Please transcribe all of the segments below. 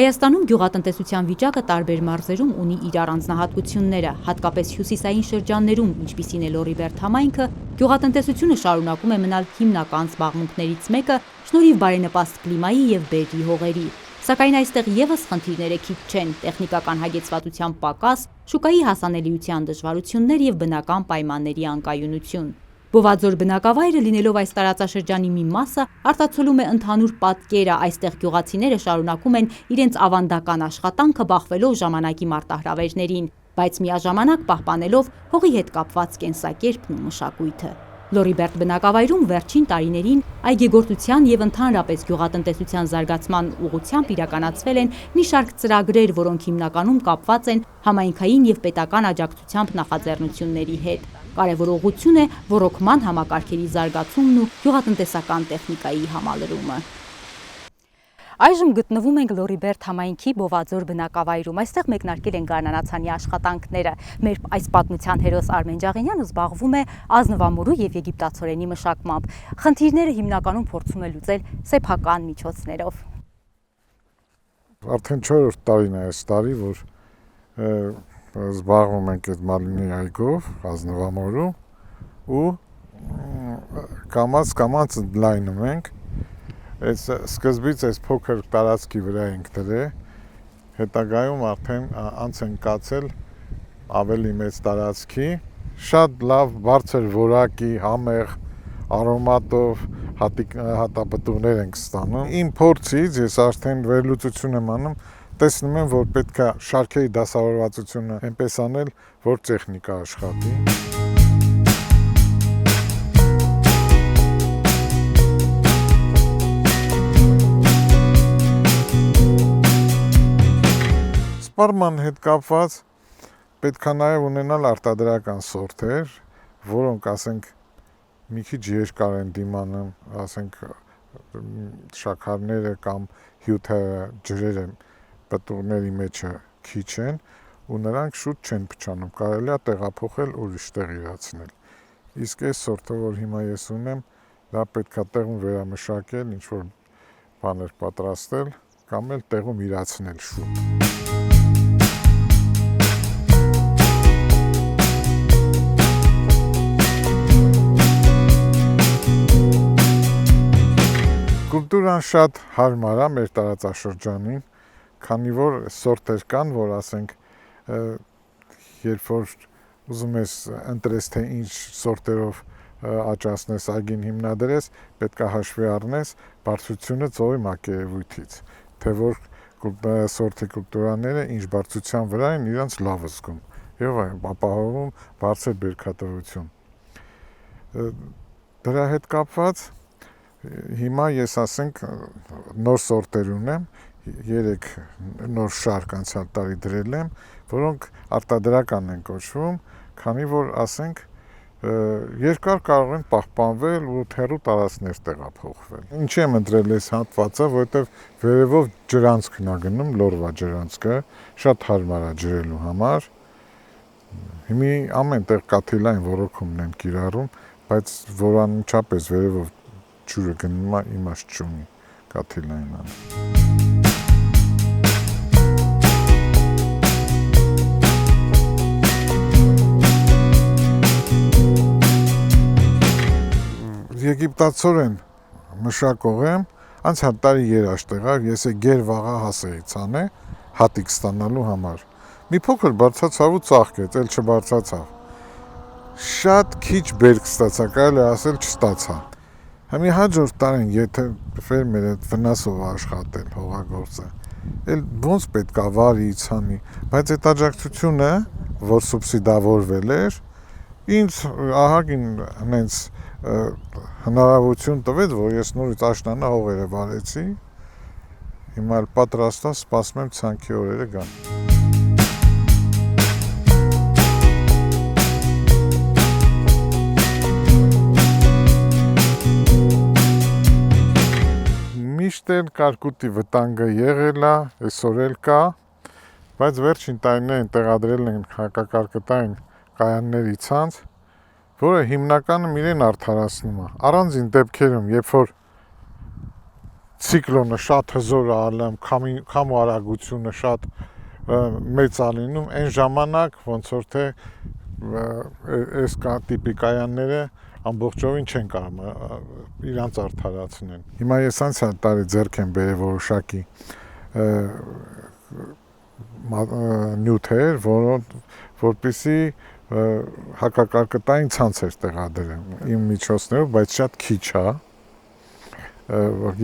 Հայաստանում գյուղատնտեսության վիճակը տարբեր մարզերում ունի իր առանձնահատկությունները, հատկապես հյուսիսային շրջաններում, ինչպիսին է Լորիբերդ համայնքը, գյուղատնտեսությունը շարունակում է մնալ հիմնական զբաղմունքներից մեկը շնորհիվ բարենպաստ կլիմայի և բերրի հողերի։ Սակայն այստեղ ևս խնդիրները քիչ չեն՝ տեխնիկական հագեցվածության պակաս, շուկայի հասանելիության դժվարություններ և բնական պայմանների անկայունություն։ Բովաձոր բնակավայրը լինելով այս տարածաշրջանի մի մասը, արտացոլում է ընդհանուր պատկերը, այստեղ գյուղացիները շարունակում են իրենց ավանդական աշխատանքը բախվելով ժամանակի մարտահրավերներին, բայց միաժամանակ պահպանելով հողի հետ կապված կենսակերպն ու մշակույթը։ Լորիբերդ բնակավայրում վերջին տարիներին այգեգործության և ընդհանրապես գյուղատնտեսության զարգացման ուղղությամբ իրականացվել են մի շարք ծրագրեր, որոնք հիմնականում կապված են համայնքային և պետական աջակցությամբ նախաձեռնությունների հետ։ Կարևոր ուղղություն է ոռոգման համակարգերի զարգացումն ու գյուղատնտեսական տեխնիկայի համալրումը։ Այժմ գտնվում ենք Լորիբերդ համայնքի Բովաձոր բնակավայրում։ Այստեղ մեկնարկել են գարնանացանի աշխատանքները։ Մեր այս պատմության հերոս Արմեն Ջաղենյանը զբաղվում է ազնվամորու և եգիպտացորենի մշակմամբ։ Խնդիրները հիմնականում փորձում է լուծել սեփական միջոցներով։ Արդեն 4-րդ տարին է այս տարի, որ զբաղվում ենք այդ Մալինի այգով, ազնվամորու ու կամաց լայնում ենք։ Սկզբից այս փոքր տարածքի վրա ենք դրել, հետագայում արդեն անց են կացել ավելի մեծ տարածքի, շատ լավ բարձր որակի, համեղ, արոմատով հատապտուղներ ենք ստանում։ Իմ փորձից ես արդեն վերլուծություն եմ անում, տեսնում եմ, որ պետք է շարքերի դասավորվածությունը այնպես անել, որ տեխնիկա աշխատի։ Սպառման հետ կապված պետք է նաև ունենալ արտադրական սորտեր, որոնք, ասենք, մի քիչ երկար են դիմանում, ասենք, շաքարները կամ հյութը, ջրերը պտուղների մեջը քիչ են ու նրանք շուտ չեն փչանում, կարելի է տեղափոխել ուրիշ տեղ իրացնել։ Իսկ այս սորտը, որ հիմա ես ունեմ, դա պետք է տեղում վերամշակել, ինչ-որ բաներ պատրաստել կամ էլ տեղում իրացնել շուտ։ Կուլտուրան շատ հարմար է մեր տարածաշրջանին, քանի որ սորտեր կան, որ ասենք, երբ որ ուզում ես ընտրես, թե ինչ սորտերով աճացնես, այգին հիմնադրես, պետք է հաշվի առնես բարձրությունը ծովի մակերևույթից, թե որ սորտի կուլտուրաները ինչ բարձրության վրա են իրենց լավ զգում եւ ապահովում բարձր բերքատվություն։ Դրա հետ կապված հիմա ես, ասենք, նոր սորտեր ունեմ, 3 նոր շարք անցյալ տարի դրել եմ, որոնք արտադրական են կոչվում, քանի որ, ասենք, երկար կարող են պահպանվել ու հեռու տարածքներ տեղափոխվել։ Ինչի եմ ընտրել այս հատվածը, որովհետև վերևով ջրանցքն է գնում, լորվա ջրանցքը, շատ հարմար է ջրելու համար։ Հիմի ամեն տեղ կաթիլային ոռոգումն են կիրառում, բայց որ անմիջապես վերևով ջուրը գնում է, իմաստ չունի կաթիլային անը։ Եգիպտացորեն մշակող եմ, անցյալ տարի երաշտեղ էր, ես գեր վաղա հասեի ցանել հատիկ ստանալու համար։ Մի փոքր բարձրացավ ու ծաղկեց, էլ չբարձրացավ։ Շատ քիչ բերք ստացա, կարելի ասել չստացա։ Հիմա հաջորդ տարին, եթե ֆերմերը վնասով աշխատել հողագործը, էլ ոնց պետք է վարի, ցանի, բայց այդ աջակցությունը, որ սուբսիդավորվել էր, ինձ ահագին հենց հնարավորություն տվեց, որ ես նորից աշնանը հողերը վարեցի, հիմա էլ պատրաստ եմ, սպասում եմ ցանքի օրերը գան։ Միշտ էլ կարկուտի վտանգը եղել է, այսօր էլ կա, բայց վերջին տարիներին տեղադրել են հակակարկտային կայանների ցանց, որը հիմնականում իրեն արդարացնում է։ Առանձին դեպքերում, երբ որ ցիկլոնը շատ հզոր է ալում, քամու արագությունը շատ մեծ է լինում, այն ժամանակ ոնց որ թե այս տիպի կայանները ամբողջովին չեն կարող իրանց արդարացնել։ Հիմա ես անցյալ տարի ձեռք եմ բերել որոշակի նյութեր, որպեսզի հակակարկտային ցանցեր տեղադրեմ իմ միջոցներով, բայց շատ քիչ է,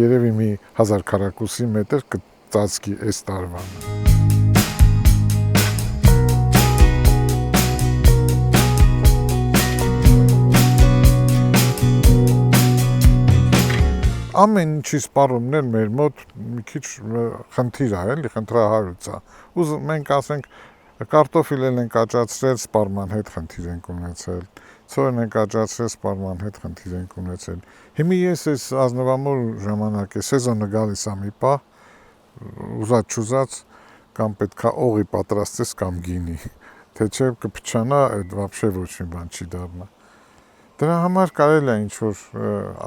երևի մի 1000 քառակուսի մետր կծածկի այս տարվան։ Ամեն ինչի սպառումն էլ մեր մոտ մի քիչ խնդիր է, էլի, խնդրահարույց է։ Ու մենք ասենք կարտոֆիլ ենք աճացրել, սպառման հետ խնդիր ենք ունեցել, ցորեն ենք աճացրել, սպառման հետ խնդիր ենք ունեցել։ Հիմա ես այս ազնվամոր ժամանակ է սեզոնը գալիս է մի պահ, ուզած-չուզած կամ պետքա օղի պատրաստես կամ գինի, թե չէ կփչանա, այդ вообще ոչ մի բան չի դառնա։ Դրա համար կարելի է ինչ-որ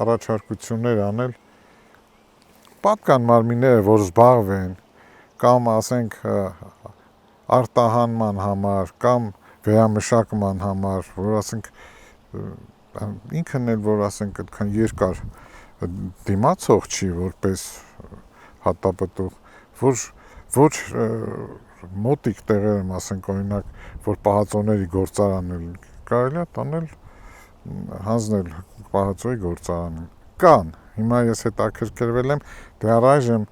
առաջարկություններ անել, պատկան մարմինները, որ զբաղվեն, կամ ասենք արտահանման համար, կամ վերամշակման համար, որ ասենք ինքն էլ որ ասենք այդքան երկար դիմացող չի, որպես հատապտուղ, ոչ մոտիկ տեղերում, ասենք օրինակ, որ պահածոների գործարաններ կարելի է տանել, հանձնել պահածոյի գործարանը։ Կան, հիմա ես հետաքրքրվել եմ, դե առայժմ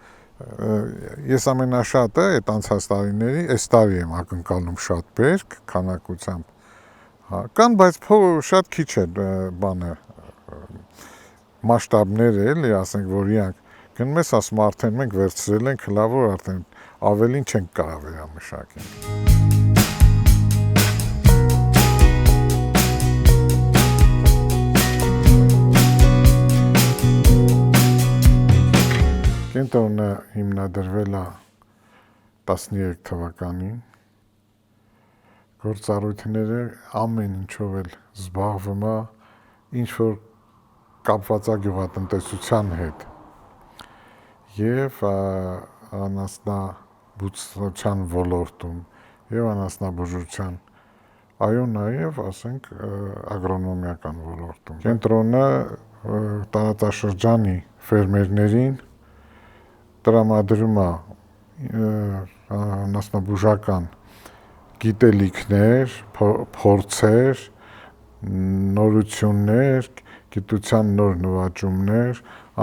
ես ամենաշատը այդ անցած տարիների, այս տարի եմ ակնկալում շատ բերք քանակությամբ, կան, բայց շատ քիչ է բանը մասշտաբները, էլի, ասենք, որ իրանք գնում ես, ասում արդեն մենք վերցրել ենք, լավ որ արդեն ավելին չենք կարող վերամշակել։ Կենտրոնը հիմնադրվել է 13 թվականին, գործառույթները ամեն ինչով էլ զբաղվում է, ինչ որ կապված է գյուղատնտեսության հետ եւ անասնաբուծության ոլորտում եւ անասնաբուժության, այո նաեւ ասենք ագրոնոմիական ոլորտում։ Կենտրոնը տարածաշրջանի ֆերմերներին տրամադրում է անասնաբուժական գիտելիքներ, փորձեր, նորություններ, գիտության նոր նվաճումներ,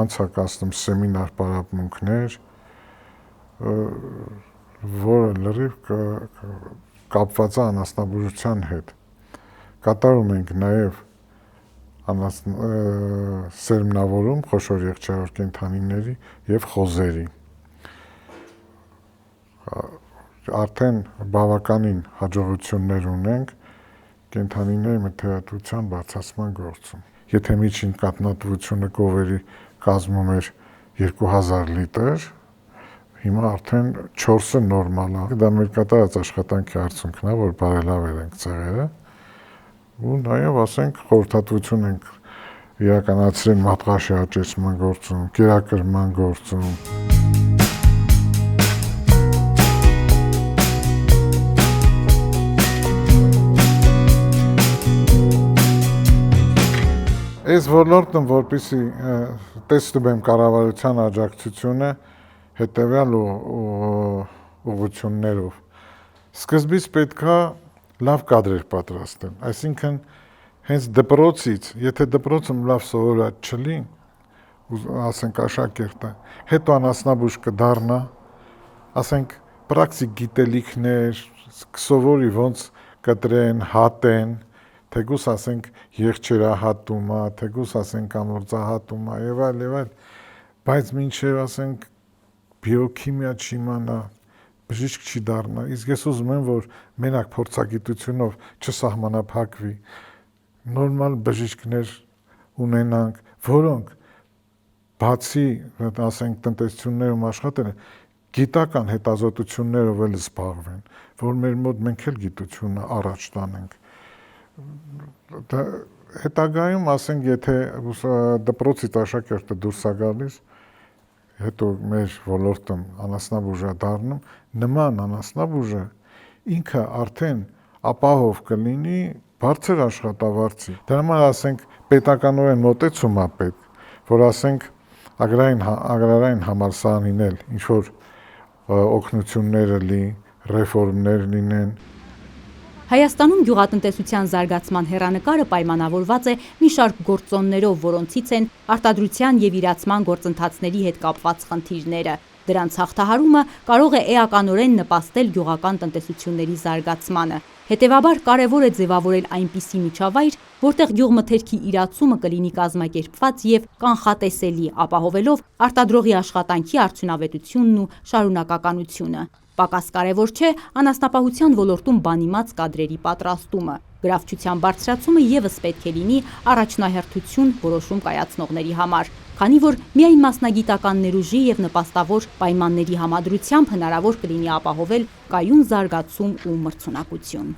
անցկացնում սեմինար պարապմունքներ, որը լրիվ կապված է անասնաբուժության հետ։ Կատարում ենք նաև սերմնավորում խոշոր եղջերուար կենդանիների եւ խոզերի։ Արդեն բավականին հաջողություններ ունենք կենդանիների մթերատվության բարձրացման գործում։ Եթե միջին կաթնատվությունը կովերի կազմում էր 2000 լիտր, հիմա արդեն 4-ը նորմալ է։ Դա մեր կատարած աշխատանքի արդյունքն է, որ բարելավել ենք ցեղերը։ Ու նաև ասենք խորհրդատվություն ենք իրականացրել մատղաշի աճեցման գործում, կերակրման գործում։ Այս ոլորտում, որպեսզի տեսնում եմ կառավարության աջակցությունը հետևյալ ուղղություններով։ Սկզբից պետքա լավ կադրեր պատրաստել, այսինքն հենց դպրոցից, եթե դպրոցում լավ սովորած չլի, ասենք աշակերտը, հետո անասնաբուժ կդառնա, ասենք պրակտիկ գիտելիքներ, կսովորի ոնց կտրեն, հատեն, թեկուզ ասենք եղջերահատումը, թեկուզ ասենք ամորձահատումը եւ այլ, բայց մինչեւ ասենք բիոքիմիա չիմանա, բժիշկ չի դառնա, իսկ ես ուզում եմ, որ մենակ փորձագիտությունով չսահմանափակվի, նորմալ բժիշկներ ունենանք, որոնք բացի, ասենք, տնտեսություններում աշխատելը, գիտական հետազոտություններով էլ զբաղվեն, որ մեր մոտ մենք էլ գիտությունը առաջ տանենք։ Հետագայում, ասենք, եթե դպրոցից աշակերտը դուրս է գալիս, հետո մեր ոլորտը անասնաբուժ է դառնում, նման անասնաբուժը ինքը արդեն ապահով կլինի բարձր աշխատավարձի։ Դրա համար ասենք պետականորեն մոտեցում է պետք, որ ասենք agrarային համալսարանին էլ ինչ որ օգնությունները ռեֆորմներ լինեն։ Հայաստանում գյուղատնտեսության զարգացման հեռանկարը պայմանավորված է մի շարք գործոններով, որոնցից են արտադրության և իրացման գործընթացների հետ կապված խնդիրները։ Դրանց հաղթահարումը կարող է էականորեն նպաստել գյուղական տնտեսությունների զարգացմանը։ Հետևաբար կարևոր է ձևավորել այնպիսի միջավայր, որտեղ գյուղմթերքի իրացումը կլինի կազմակերպված և կանխատեսելի, ապահովելով արտադրողի աշխատանքի արդյունավետությունն ու շարունակականությունը։ Պակաս կարևոր չէ անասնապահության ոլորտում բանիմաց կադրերի պատրաստումը։ Գրավչության բարձրացումը ևս պետք է լինի առաջնահերթություն որոշում կայացնողների համար, քանի որ միայն մասնագիտական ներուժի և նպաստավոր պայմանների համադրությամբ հնարավոր կլինի ապահովել կայուն զարգացում ու մրցունակություն։